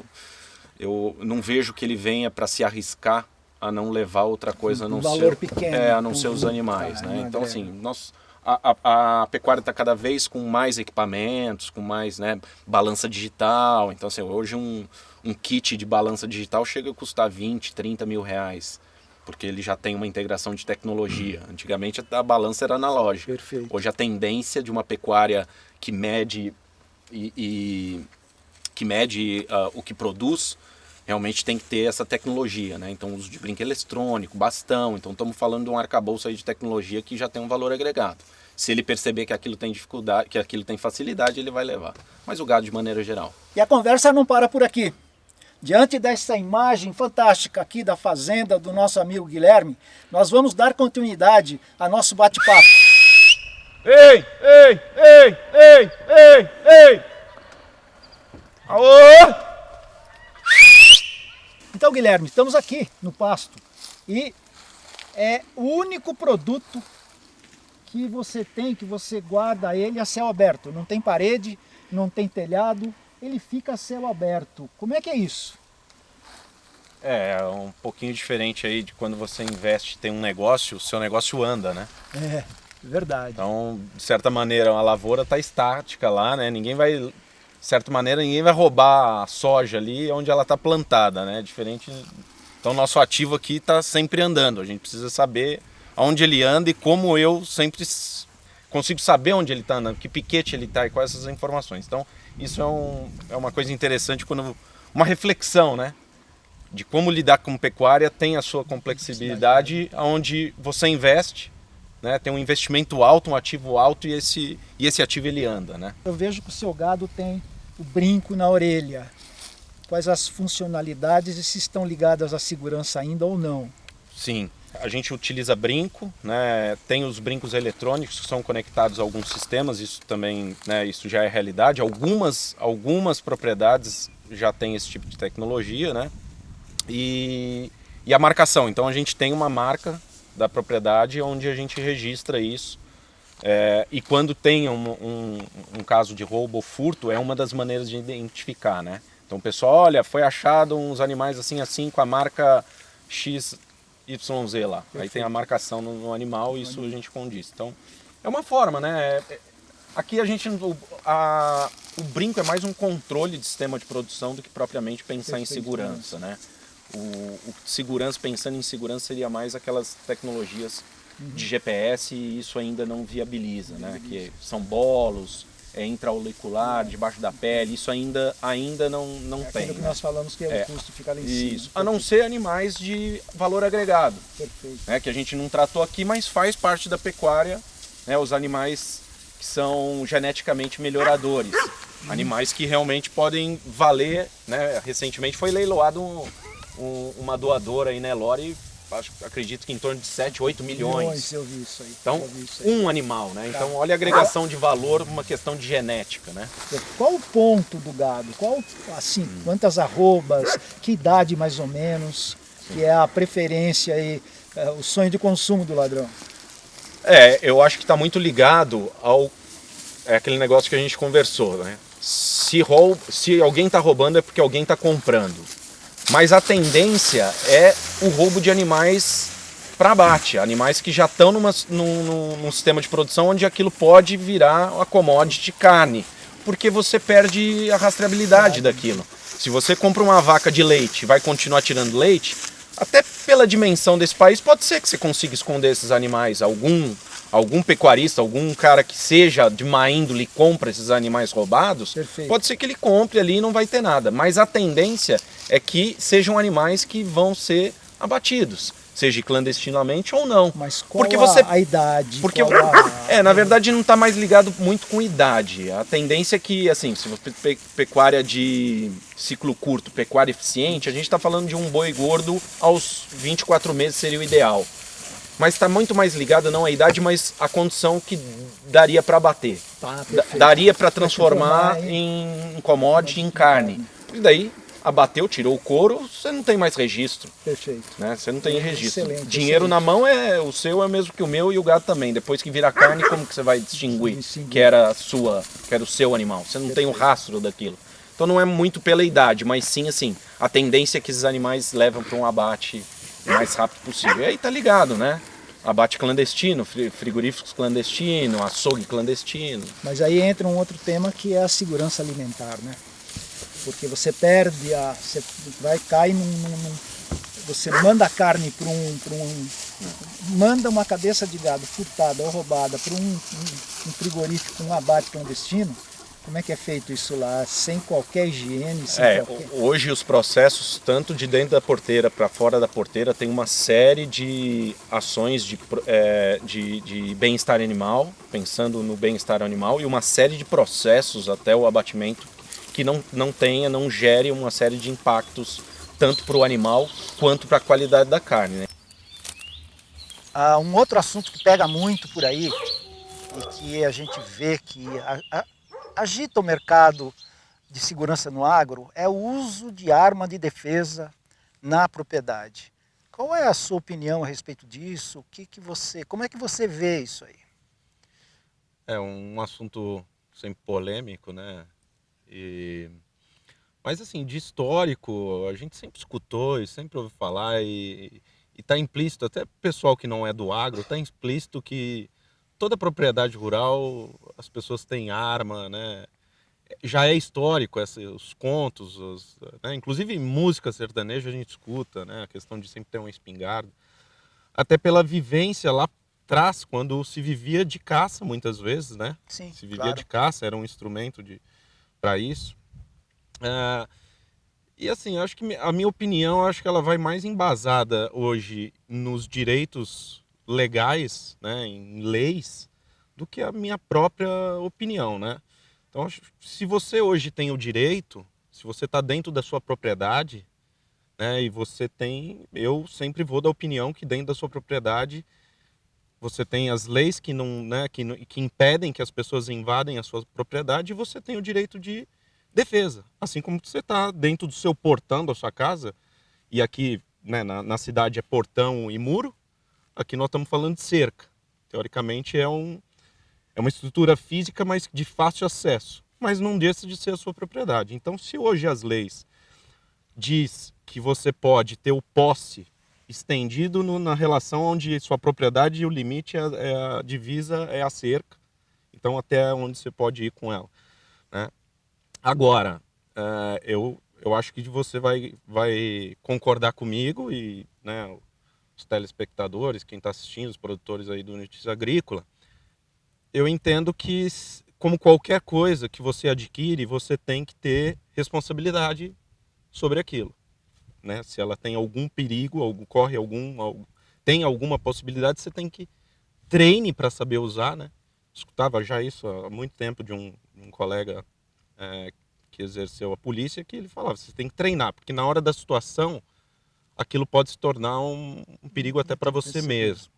Eu não vejo que ele venha para se arriscar a não levar outra coisa a não ser, pequeno, a não ser os animais, né? Então assim, a pecuária está cada vez com mais equipamentos, com mais, né, balança digital. Então, assim, hoje um kit de balança digital chega a custar 20, 30 mil reais, porque ele já tem uma integração de tecnologia. Antigamente a balança era analógica. Perfeito. Hoje a tendência de uma pecuária que mede o que produz, realmente tem que ter essa tecnologia, né? Então, uso de brinco eletrônico, bastão. Então, estamos falando de um arcabouço aí de tecnologia que já tem um valor agregado. Se ele perceber que aquilo tem dificuldade, que aquilo tem facilidade, ele vai levar. Mas o gado de maneira geral. E a conversa não para por aqui. Diante dessa imagem fantástica aqui da fazenda do nosso amigo Guilherme, nós vamos dar continuidade ao nosso bate-papo. Ei! Alô? Então, Guilherme, estamos aqui no pasto e é o único produto que você tem, que você guarda ele a céu aberto. Não tem parede, não tem telhado, ele fica a céu aberto. Como é que é isso? É um pouquinho diferente aí de quando você investe, tem um negócio, o seu negócio anda, né? É, verdade. Então, de certa maneira, a lavoura está estática lá, né? De certa maneira, ninguém vai roubar a soja ali onde ela está plantada, né? Diferente. Então, nosso ativo aqui está sempre andando. A gente precisa saber aonde ele anda e como eu sempre consigo saber onde ele está andando, que piquete ele está e quais essas informações. Então, isso é uma coisa interessante, uma reflexão, né? De como lidar com pecuária tem a sua complexibilidade, onde você investe, né? Tem um investimento alto, um ativo alto e esse ativo ele anda, né? Eu vejo que o seu gado tem o brinco na orelha. Quais as funcionalidades e se estão ligadas à segurança ainda ou não? Sim, a gente utiliza brinco, né? Tem os brincos eletrônicos que são conectados a alguns sistemas, isso também, né? Isso já é realidade. Algumas propriedades já têm esse tipo de tecnologia, né? E a marcação, então a gente tem uma marca da propriedade onde a gente registra isso. E quando tem um caso de roubo ou furto, é uma das maneiras de identificar, né? Então o pessoal, olha, foi achado uns animais assim com a marca XYZ lá. Perfeito. Aí tem a marcação no animal e isso a gente condiz. Então é uma forma, né? Aqui o brinco é mais um controle de sistema de produção do que propriamente pensar em segurança, né? O segurança, pensando em segurança, seria mais aquelas tecnologias de GPS e isso ainda não viabiliza, né? Que são bolos, intra-auricular, debaixo da pele, isso ainda não tem. Aquilo que nós falamos que o custo fica lá em cima. Isso, a não ser animais de valor agregado. Perfeito. Né? Que a gente não tratou aqui, mas faz parte da pecuária, né? Os animais que são geneticamente melhoradores. Animais que realmente podem valer, né? Recentemente foi leiloado uma doadora aí, né, Lore, acredito que em torno de 7, 8 milhões. Eu vi isso aí. Então, eu vi isso aí. um animal, né? Então, olha a agregação de valor, uma questão de genética, né? Qual o ponto do gado? Assim, quantas arrobas, que idade mais ou menos, que é a preferência e o sonho de consumo do ladrão? Eu acho que está muito ligado ao aquele negócio que a gente conversou, né? Se alguém está roubando é porque alguém está comprando. Mas a tendência é o roubo de animais para abate, animais que já estão num sistema de produção onde aquilo pode virar uma commodity de carne, porque você perde a rastreabilidade daquilo. Se você compra uma vaca de leite e vai continuar tirando leite, até pela dimensão desse país, pode ser que você consiga esconder esses animais. Algum pecuarista, algum cara que seja de má índole e compra esses animais roubados, Perfeito. Pode ser que ele compre ali e não vai ter nada. Mas a tendência é que sejam animais que vão ser abatidos, seja clandestinamente ou não. Mas qual porque a idade? Porque na verdade não está mais ligado muito com idade. A tendência é que, assim, se você pecuária de ciclo curto, pecuária eficiente, a gente está falando de um boi gordo aos 24 meses seria o ideal. Mas está muito mais ligado não à idade, mas à condição que daria para abater. Daria para transformar em commodity, em carne. E daí abateu, tirou o couro, você não tem mais registro. Perfeito. Né? Você não tem registro. Excelente, Dinheiro na mão o seu é o mesmo que o meu e o gado também. Depois que vira carne, como que você vai distinguir que era o seu animal? Você não tem o rastro daquilo. Então não é muito pela idade, mas sim assim, a tendência é que esses animais levam para um abate o mais rápido possível. E aí tá ligado, né? Abate clandestino, frigoríficos clandestinos, açougue clandestino. Mas aí entra um outro tema que é a segurança alimentar, né? Porque você perde você vai cair você manda a carne para manda uma cabeça de gado furtada ou roubada para um frigorífico, um abate clandestino. Como é que é feito isso lá, sem qualquer higiene? Hoje os processos, tanto de dentro da porteira para fora da porteira, tem uma série de ações de bem-estar animal, pensando no bem-estar animal, e uma série de processos até o abatimento que não gere uma série de impactos tanto para o animal quanto para a qualidade da carne. Né? Um outro assunto que pega muito por aí e que a gente vê que agita o mercado de segurança no agro é o uso de arma de defesa na propriedade. Qual é a sua opinião a respeito disso? Como é que você vê isso aí? É um assunto sempre polêmico, né? Mas assim, de histórico, a gente sempre escutou e sempre ouviu falar e está implícito, até pessoal que não é do agro, está implícito que toda propriedade rural, as pessoas têm arma, né? Já é histórico, os contos, né? Inclusive música sertaneja a gente escuta, né? A questão de sempre ter uma espingarda. Até pela vivência lá atrás, quando se vivia de caça muitas vezes, né? Sim, se vivia claro. de caça, era um instrumento para isso. E assim, acho que a minha opinião, acho que ela vai mais embasada hoje nos direitos legais, né, em leis, do que a minha própria opinião, né? Então, se você hoje tem o direito, se você está dentro da sua propriedade, né, e eu sempre vou da opinião que dentro da sua propriedade você tem as leis que não, né, que impedem que as pessoas invadem a sua propriedade, e você tem o direito de defesa. Assim como você está dentro do seu portão da sua casa, e aqui, né, na cidade é portão e muro, aqui nós estamos falando de cerca. Teoricamente é uma estrutura física, mas de fácil acesso, mas não deixa de ser a sua propriedade. Então, se hoje as leis diz que você pode ter o posse estendido na relação onde sua propriedade e o limite, a divisa é a cerca, então até onde você pode ir com ela, né? Agora, eu acho que você vai concordar comigo e, né, os telespectadores, quem está assistindo, os produtores aí do Notícia Agrícola, eu entendo que, como qualquer coisa que você adquire, você tem que ter responsabilidade sobre aquilo, né? Se ela tem algum perigo, tem alguma possibilidade, você tem que treine para saber usar, né? Escutava já isso há muito tempo de um colega que exerceu a polícia, que ele falava, você tem que treinar, porque na hora da situação, aquilo pode se tornar um perigo até para você mesmo.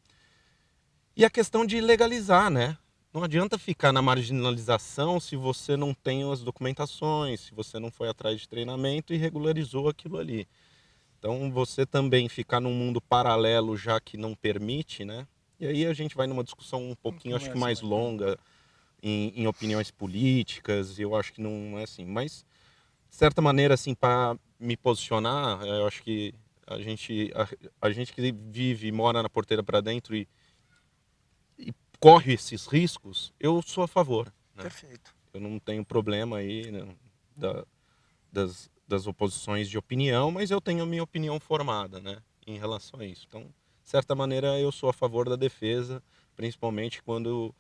E a questão de legalizar, né? Não adianta ficar na marginalização se você não tem as documentações, se você não foi atrás de treinamento e regularizou aquilo ali. Então, você também ficar num mundo paralelo já que não permite, né? E aí a gente vai numa discussão um pouquinho, acho que mais longa, em opiniões políticas, e eu acho que não é assim. Mas, de certa maneira, assim, para me posicionar, eu acho que a gente que vive e mora na porteira para dentro e corre esses riscos, eu sou a favor. Né? Perfeito. Eu não tenho problema aí, né, das oposições de opinião, mas eu tenho a minha opinião formada, né, em relação a isso. Então, de certa maneira, eu sou a favor da defesa, principalmente quando,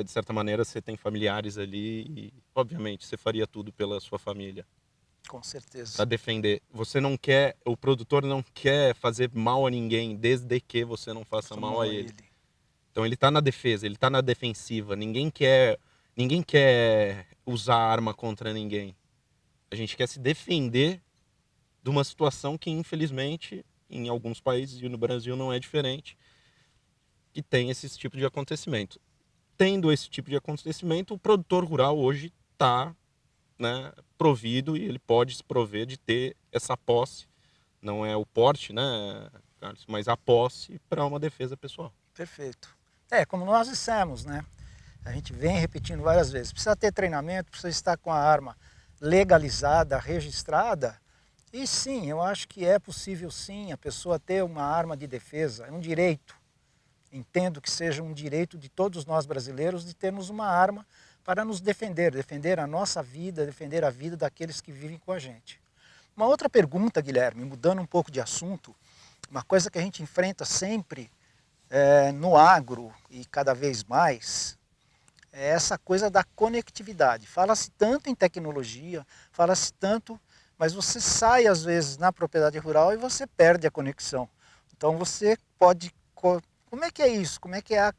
de certa maneira, você tem familiares ali e, obviamente, você faria tudo pela sua família. Com certeza. Para defender. Você não quer, o produtor não quer fazer mal a ninguém, desde que você não faça mal a ele. Então ele está na defesa, ele está na defensiva. Ninguém quer usar arma contra ninguém. A gente quer se defender de uma situação que, infelizmente, em alguns países e no Brasil não é diferente, que tem esse tipo de acontecimento. Tendo esse tipo de acontecimento, o produtor rural hoje está, né, provido e ele pode se prover de ter essa posse. Não é o porte, né, Carlos, mas a posse para uma defesa pessoal. Perfeito. Como nós dissemos, né? A gente vem repetindo várias vezes. Precisa ter treinamento, precisa estar com a arma legalizada, registrada. E sim, eu acho que é possível sim a pessoa ter uma arma de defesa. É um direito. Entendo que seja um direito de todos nós brasileiros de termos uma arma para nos defender. Defender a nossa vida, defender a vida daqueles que vivem com a gente. Uma outra pergunta, Guilherme, mudando um pouco de assunto. Uma coisa que a gente enfrenta sempre no agro e cada vez mais é essa coisa da conectividade. Fala-se tanto em tecnologia, fala-se tanto, mas você sai às vezes na propriedade rural e você perde a conexão. Então você pode... Como é que é isso? Como é que é a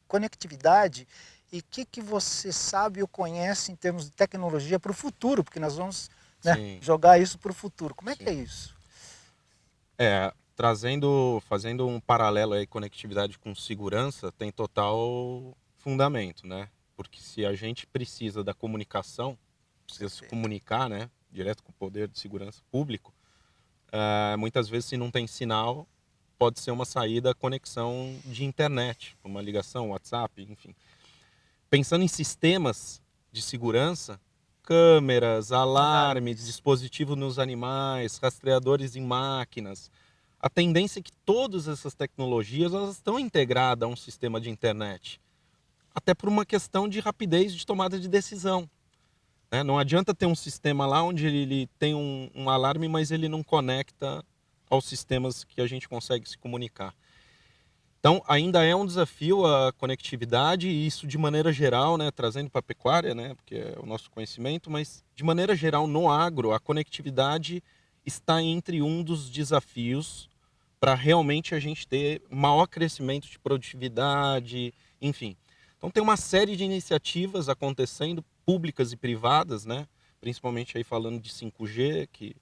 conectividade e o que você sabe ou conhece em termos de tecnologia para o futuro? Porque nós vamos, né, jogar isso para o futuro. Como é que é isso? Fazendo um paralelo aí, conectividade com segurança, tem total fundamento, né? Porque se a gente precisa da comunicação, precisa se comunicar, né, direto com o poder de segurança público, muitas vezes se não tem sinal, pode ser uma saída conexão de internet, uma ligação, WhatsApp, enfim. Pensando em sistemas de segurança, câmeras, alarmes, dispositivos nos animais, rastreadores em máquinas, a tendência é que todas essas tecnologias elas estão integradas a um sistema de internet. Até por uma questão de rapidez de tomada de decisão. Né? Não adianta ter um sistema lá onde ele tem um alarme, mas ele não conecta aos sistemas que a gente consegue se comunicar. Então, ainda é um desafio a conectividade, e isso de maneira geral, né, trazendo para a pecuária, né, porque é o nosso conhecimento, mas de maneira geral no agro, a conectividade está entre um dos desafios para realmente a gente ter maior crescimento de produtividade, enfim. Então tem uma série de iniciativas acontecendo, públicas e privadas, né? Principalmente aí falando de 5G, que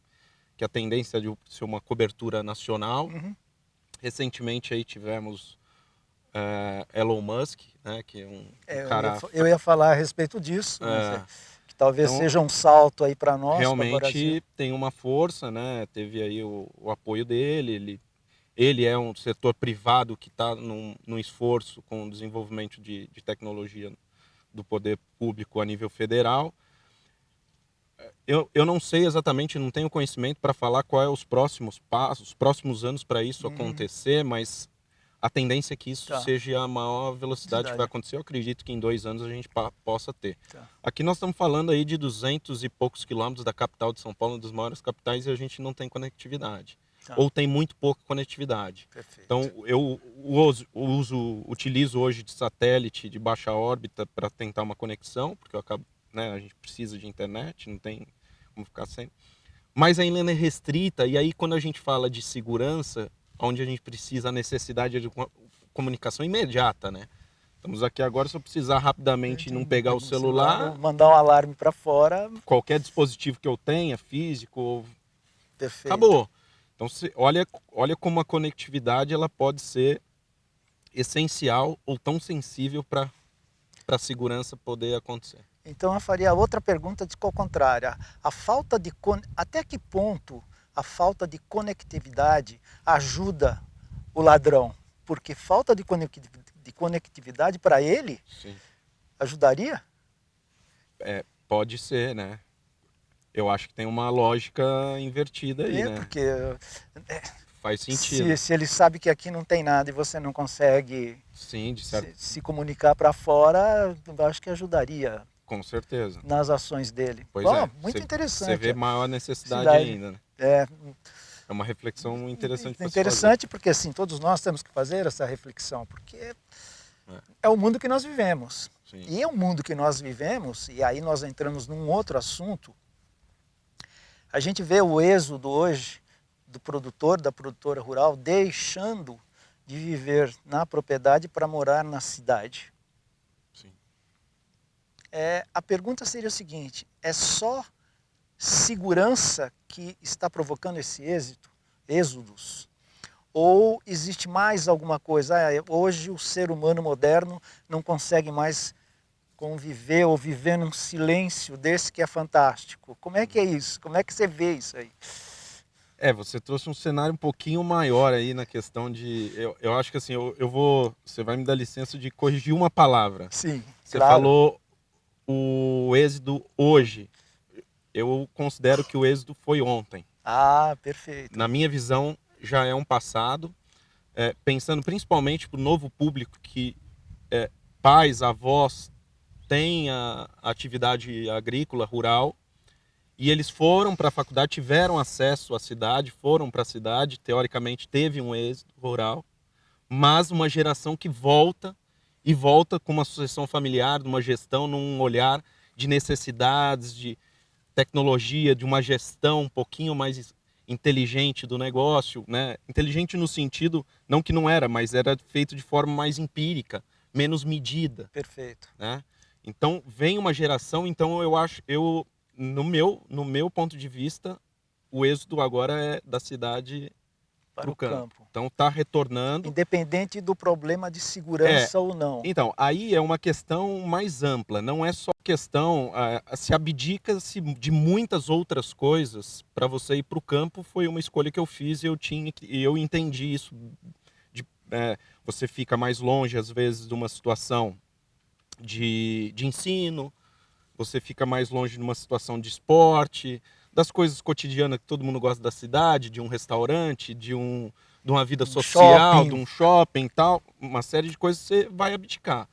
a tendência é de ser uma cobertura nacional. Uhum. Recentemente aí tivemos Elon Musk, né? Que é um cara... Eu ia falar a respeito disso, né? Que talvez então, seja um salto aí para nós. Realmente tem uma força, né? Teve aí o apoio dele, ele é um setor privado que está num esforço com o desenvolvimento de tecnologia do poder público a nível federal. Eu não sei exatamente, não tenho conhecimento para falar qual é os próximos passos, os próximos anos para isso acontecer, mas a tendência é que isso seja a maior velocidade que vai acontecer. Eu acredito que em 2 anos a gente possa ter. Aqui nós estamos falando aí de 200 e poucos quilômetros da capital de São Paulo, uma das maiores capitais, e a gente não tem conectividade. Ou tem muito pouca conectividade. Perfeito. Então eu utilizo hoje de satélite de baixa órbita para tentar uma conexão, porque a gente precisa de internet, não tem como ficar sem. Mas ainda é restrita, e aí quando a gente fala de segurança, onde a gente precisa a necessidade de comunicação imediata, né? Estamos aqui agora, se eu precisar rapidamente não pegar o celular, mandar um alarme para fora. Qualquer dispositivo que eu tenha, físico, perfeito. Acabou. Então, olha como a conectividade ela pode ser essencial ou tão sensível para a segurança poder acontecer. Então eu faria outra pergunta de qual contrária. A falta de até que ponto a falta de conectividade ajuda o ladrão? Porque falta de conectividade para ele Sim. ajudaria? Pode ser, né? Eu acho que tem uma lógica invertida aí, né? Porque Faz sentido. se ele sabe que aqui não tem nada e você não consegue Sim, de certo. se comunicar para fora, eu acho que ajudaria Com certeza. nas ações dele. Pois Bom, é. muito interessante. Você vê maior necessidade Cidade. ainda, né? É É uma reflexão interessante para se interessante porque assim, todos nós temos que fazer essa reflexão, porque é o mundo que nós vivemos. fazer. Sim. E é o mundo que nós vivemos, e aí nós entramos num outro assunto. A gente vê o êxodo hoje do produtor, da produtora rural, deixando de viver na propriedade para morar na cidade. Sim. A pergunta seria o seguinte: é só segurança que está provocando esse êxodos? Ou existe mais alguma coisa? Hoje o ser humano moderno não consegue mais conviver ou viver num silêncio desse que é fantástico. Como é que é isso? Como é que você vê isso aí? Você trouxe um cenário um pouquinho maior aí na questão de... Eu acho que assim, você vai me dar licença de corrigir uma palavra. Sim, Você claro. falou o êxodo hoje. Eu considero que o êxodo foi ontem. Ah, perfeito. Na minha visão, já é um passado. Pensando principalmente para o novo público que pais, avós têm a atividade agrícola, rural, e eles foram para a faculdade, tiveram acesso à cidade, foram para a cidade, teoricamente teve um êxodo rural, mas uma geração que volta com uma sucessão familiar, de uma gestão, num olhar de necessidades, de tecnologia, de uma gestão um pouquinho mais inteligente do negócio, né? Inteligente no sentido, não que não era, mas era feito de forma mais empírica, menos medida. Perfeito. Né? Então vem uma geração, então no meu ponto de vista, o êxodo agora é da cidade para o campo. Então está retornando. Independente do problema de segurança ou não. Então, aí é uma questão mais ampla, não é só questão, se abdica-se de muitas outras coisas para você ir para o campo, foi uma escolha que eu fiz e eu entendi isso. Você fica mais longe, às vezes, de uma situação de ensino, você fica mais longe de uma situação de esporte, das coisas cotidianas que todo mundo gosta da cidade, de um restaurante, de uma vida social, shopping. de um shopping e tal, uma série de coisas você vai abdicar.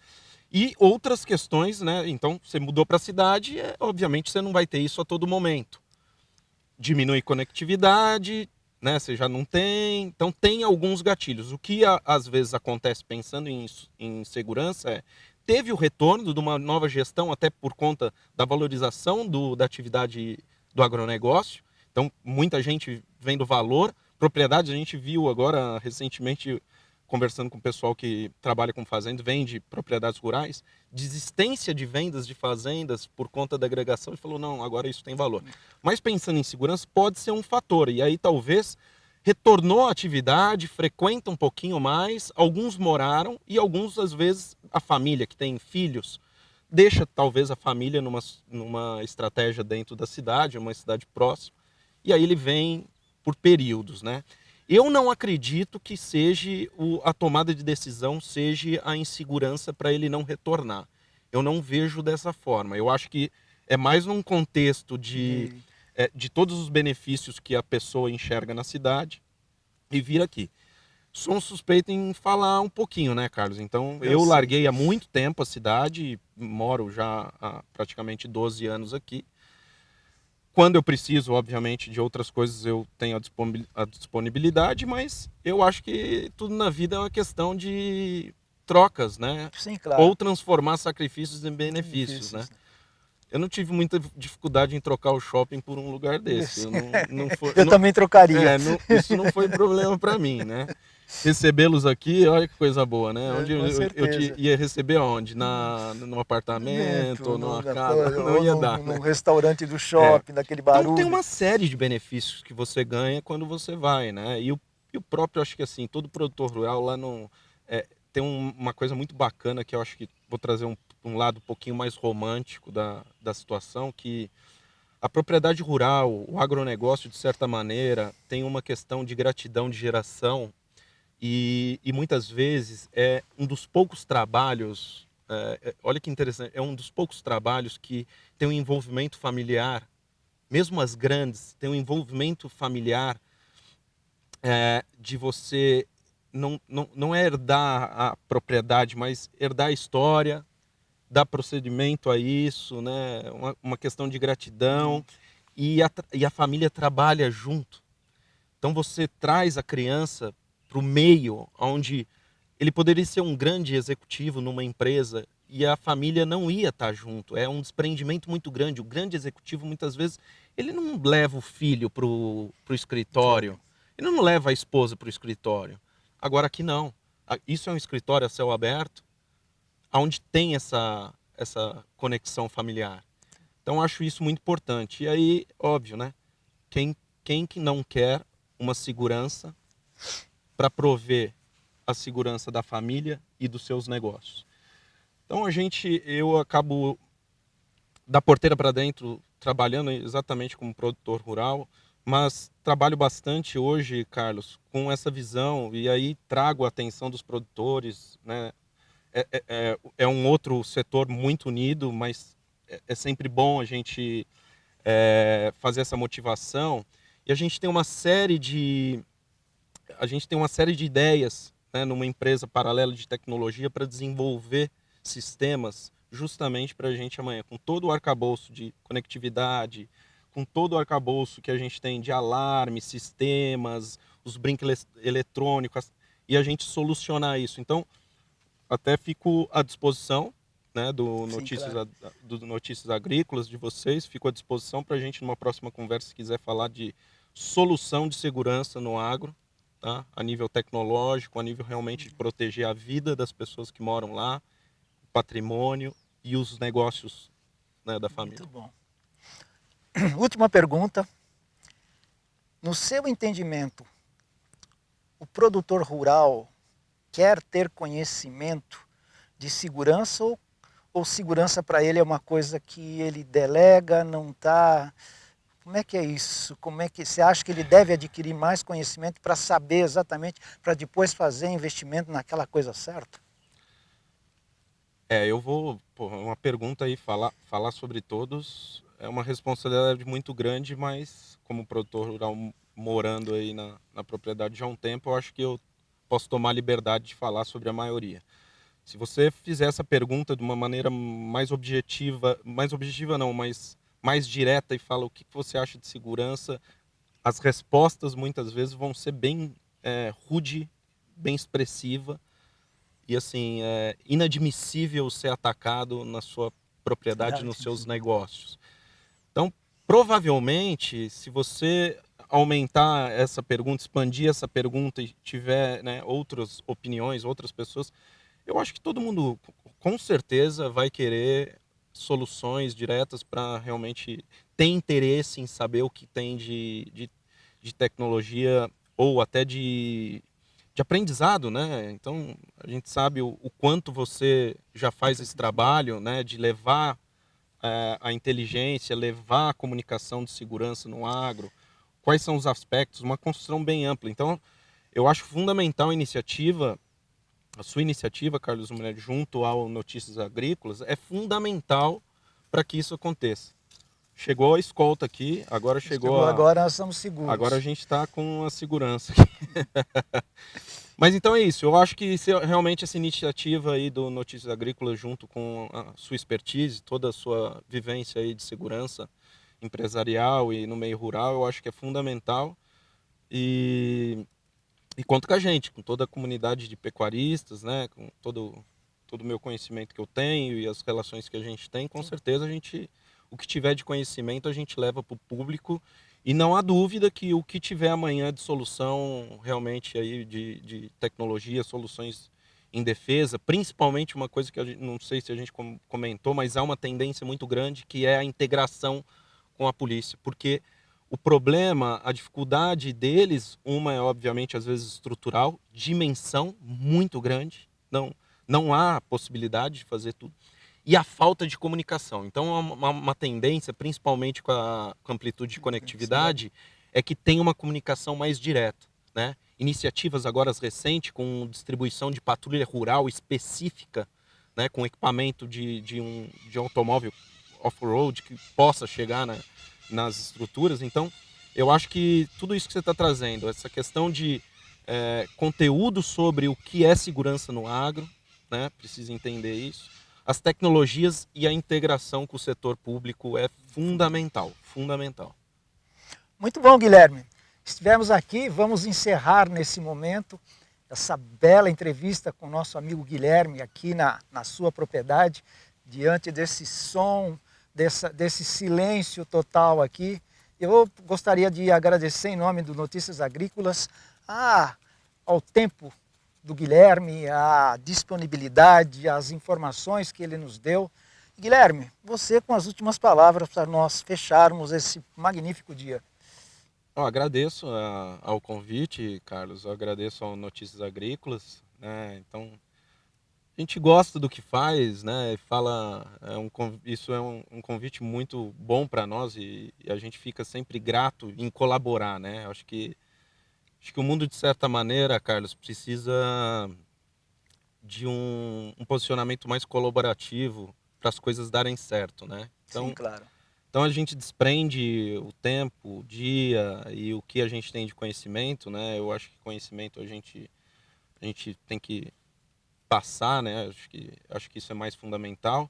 E outras questões, né? Então, você mudou para a cidade, obviamente você não vai ter isso a todo momento. Diminui conectividade, né? Você já não tem. Então, tem alguns gatilhos. O que às vezes acontece pensando em segurança teve o retorno de uma nova gestão, até por conta da valorização da atividade do agronegócio. Então, muita gente vendo valor. Propriedades, a gente viu agora recentemente, conversando com o pessoal que trabalha com fazenda, vende propriedades rurais, desistência de vendas de fazendas por conta da agregação, e falou, não, agora isso tem valor. Mas pensando em segurança, pode ser um fator, e aí talvez retornou a atividade, frequenta um pouquinho mais, alguns moraram, e alguns, às vezes, a família que tem filhos, deixa talvez a família numa estratégia dentro da cidade, uma cidade próxima, e aí ele vem por períodos, né? Eu não acredito que seja a tomada de decisão seja a insegurança para ele não retornar. Eu não vejo dessa forma. Eu acho que é mais num contexto de todos os benefícios que a pessoa enxerga na cidade e vir aqui. Sou um suspeito em falar um pouquinho, né, Carlos? Então, eu larguei há muito tempo a cidade, moro já há praticamente 12 anos aqui. Quando eu preciso, obviamente, de outras coisas, eu tenho a disponibilidade, mas eu acho que tudo na vida é uma questão de trocas, né? Sim, claro. Ou transformar sacrifícios em benefícios, né? Eu não tive muita dificuldade em trocar o shopping por um lugar desse. Isso. Não foi, Eu também trocaria. isso não foi problema para mim, né? Recebê-los aqui, olha que coisa boa, né? Onde Com eu certeza. ia receber aonde? Num apartamento, ou numa casa? Não ou ia dar, num né? restaurante do shopping, daquele Então barulho. tem uma série de benefícios que você ganha quando você vai, né? E o próprio, acho que assim, todo produtor rural lá no, tem uma coisa muito bacana que eu acho que vou trazer um lado um pouquinho mais romântico da situação, que a propriedade rural, o agronegócio, de certa maneira, tem uma questão de gratidão de geração e muitas vezes é um dos poucos trabalhos, olha que interessante, é um dos poucos trabalhos que tem um envolvimento familiar, mesmo as grandes, tem um envolvimento familiar de você não é herdar a propriedade, mas herdar a história, dar procedimento a isso, né? Uma questão de gratidão e a família trabalha junto. Então você traz a criança para o meio onde ele poderia ser um grande executivo numa empresa e a família não ia estar junto. É um desprendimento muito grande. O grande executivo, muitas vezes, ele não leva o filho para o escritório. Ele não leva a esposa para o escritório. Agora aqui não. Isso é um escritório a céu aberto, onde tem essa conexão familiar. Então, acho isso muito importante. E aí, óbvio, né? Quem que não quer uma segurança para prover a segurança da família e dos seus negócios? Então, eu acabo da porteira para dentro, trabalhando exatamente como produtor rural, mas trabalho bastante hoje, Carlos, com essa visão, e aí trago a atenção dos produtores, né? É um outro setor muito unido, mas é sempre bom a gente fazer essa motivação. E a gente tem uma série de ideias, né, numa empresa paralela de tecnologia para desenvolver sistemas justamente para a gente amanhã, com todo o arcabouço de conectividade, com todo o arcabouço que a gente tem de alarme, sistemas, os brincos eletrônicos, e a gente solucionar isso. Então, até fico à disposição, né, Sim, claro. do Notícias Agrícolas de vocês, fico à disposição para a gente, numa próxima conversa, se quiser falar de solução de segurança no agro, tá? A nível tecnológico, a nível realmente de proteger a vida das pessoas que moram lá, o patrimônio e os negócios, né, da família. Muito bom. Última pergunta. No seu entendimento, o produtor rural quer ter conhecimento de segurança ou segurança para ele é uma coisa que ele delega, não está... Como é que é isso? Como é que você acha que ele deve adquirir mais conhecimento para saber exatamente, para depois fazer investimento naquela coisa certa? Eu vou, uma pergunta aí, falar sobre todos é uma responsabilidade muito grande, mas como produtor rural morando aí na propriedade já há um tempo, eu acho que eu posso tomar a liberdade de falar sobre a maioria. Se você fizer essa pergunta de uma maneira mais objetiva não, mas mais direta e fala o que você acha de segurança, as respostas muitas vezes vão ser bem rude, bem expressiva e assim, é inadmissível ser atacado na sua propriedade, nos seus negócios. Então, provavelmente, se você aumentar essa pergunta, expandir essa pergunta e tiver, né, outras opiniões, outras pessoas, eu acho que todo mundo, com certeza, vai querer soluções diretas para realmente ter interesse em saber o que tem de tecnologia ou até de aprendizado, né? Então, a gente sabe o quanto você já faz esse trabalho, né, de levar a inteligência, levar a comunicação de segurança no agro, quais são os aspectos, uma construção bem ampla. Então, eu acho fundamental a sua iniciativa, Carlos Mulher, junto ao Notícias Agrícolas, é fundamental para que isso aconteça. Chegou a escolta aqui, agora Agora nós estamos seguros. Agora a gente está com a segurança aqui. Mas então é isso, eu acho que realmente essa iniciativa aí do Notícias Agrícolas junto com a sua expertise, toda a sua vivência aí de segurança empresarial e no meio rural, eu acho que é fundamental e conto com a gente, com toda a comunidade de pecuaristas, né, com todo o meu conhecimento que eu tenho e as relações que a gente tem, com certeza o que tiver de conhecimento a gente leva para o público. E não há dúvida que o que tiver amanhã de solução realmente aí de tecnologia, soluções em defesa, principalmente uma coisa que não sei se a gente comentou, mas há uma tendência muito grande que é a integração com a polícia. Porque o problema, a dificuldade deles, uma é obviamente às vezes estrutural, dimensão muito grande, não há possibilidade de fazer tudo. E a falta de comunicação. Então, uma tendência, principalmente com a amplitude de conectividade, é que tem uma comunicação mais direta, né? Iniciativas agora recentes com distribuição de patrulha rural específica, né? Com equipamento de automóvel off-road que possa chegar nas estruturas. Então, eu acho que tudo isso que você está trazendo, essa questão de conteúdo sobre o que é segurança no agro, né? Precisa entender isso. As tecnologias e a integração com o setor público é fundamental, fundamental. Muito bom, Guilherme. Estivemos aqui, vamos encerrar nesse momento essa bela entrevista com o nosso amigo Guilherme aqui na sua propriedade, diante desse som, desse silêncio total aqui. Eu gostaria de agradecer em nome do Notícias Agrícolas ao tempo do Guilherme, a disponibilidade, as informações que ele nos deu. Guilherme, você com as últimas palavras para nós fecharmos esse magnífico dia. Eu agradeço ao convite, Carlos, eu agradeço ao Notícias Agrícolas, né? Então, a gente gosta do que faz, né? Isso é um convite muito bom para nós e a gente fica sempre grato em colaborar, né? Acho que o mundo, de certa maneira, Carlos, precisa de um posicionamento mais colaborativo para as coisas darem certo, né? Então, sim, claro. Então a gente desprende o tempo, o dia e o que a gente tem de conhecimento, né? Eu acho que conhecimento a gente tem que passar, né? Acho que isso é mais fundamental.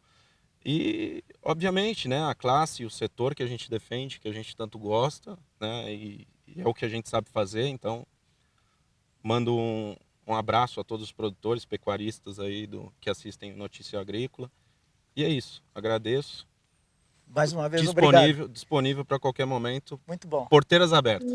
E, obviamente, né, a classe e o setor que a gente defende, que a gente tanto gosta, né? E é o que a gente sabe fazer, então mando um abraço a todos os produtores, pecuaristas aí que assistem Notícia Agrícola. E é isso, agradeço. Mais uma vez, obrigado. Disponível para qualquer momento. Muito bom. Porteiras abertas.